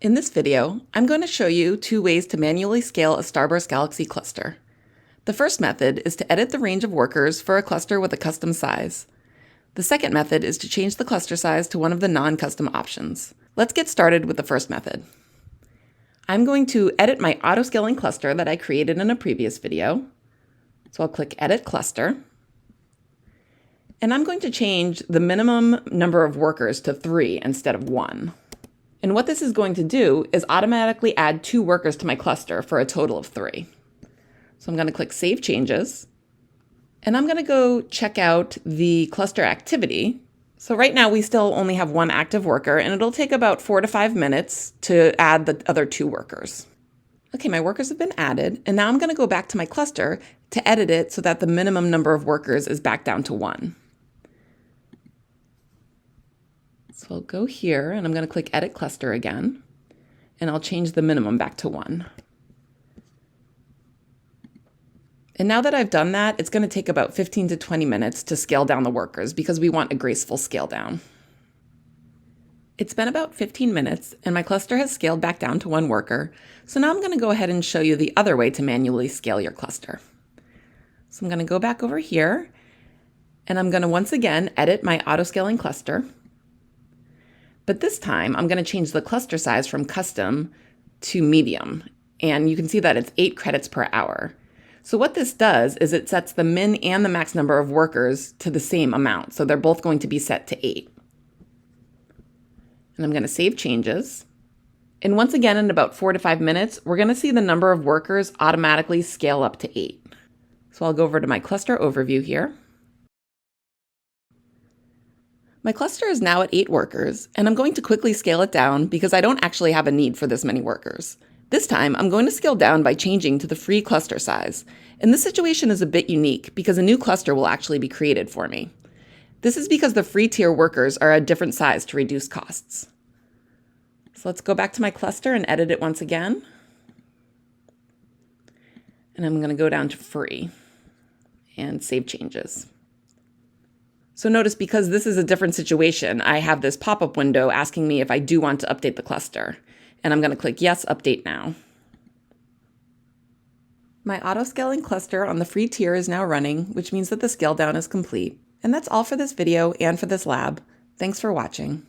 In this video, I'm going to show you two ways to manually scale a Starburst Galaxy cluster. The first method is to edit the range of workers for a cluster with a custom size. The second method is to change the cluster size to one of the non-custom options. Let's get started with the first method. I'm going to edit my autoscaling cluster that I created in a previous video. So I'll click Edit Cluster. And I'm going to change the minimum number of workers to 3 instead of 1. And what this is going to do is automatically add 2 workers to my cluster for a total of 3. So I'm going to click Save Changes. And I'm going to go check out the cluster activity. So right now we still only have 1 active worker, and it'll take about 4 to 5 minutes to add the other 2 workers. Okay, my workers have been added, and now I'm going to go back to my cluster to edit it so that the minimum number of workers is back down to 1. So I'll go here and I'm going to click Edit Cluster again, and I'll change the minimum back to 1. And now that I've done that, it's going to take about 15 to 20 minutes to scale down the workers because we want a graceful scale down. It's been about 15 minutes and my cluster has scaled back down to 1 worker. So now I'm going to go ahead and show you the other way to manually scale your cluster. So I'm going to go back over here and I'm going to once again edit my autoscaling cluster. But this time I'm going to change the cluster size from custom to medium. And you can see that it's 8 credits per hour. So what this does is it sets the min and the max number of workers to the same amount. So they're both going to be set to 8. And I'm going to save changes. And once again, in about 4 to 5 minutes, we're going to see the number of workers automatically scale up to 8. So I'll go over to my cluster overview here. My cluster is now at 8 workers, and I'm going to quickly scale it down because I don't actually have a need for this many workers. This time, I'm going to scale down by changing to the free cluster size. And this situation is a bit unique because a new cluster will actually be created for me. This is because the free tier workers are a different size to reduce costs. So let's go back to my cluster and edit it once again. And I'm going to go down to free and save changes. So notice, because this is a different situation, I have this pop-up window asking me if I do want to update the cluster. And I'm going to click Yes, Update Now. My auto-scaling cluster on the free tier is now running, which means that the scale down is complete. And that's all for this video and for this lab. Thanks for watching.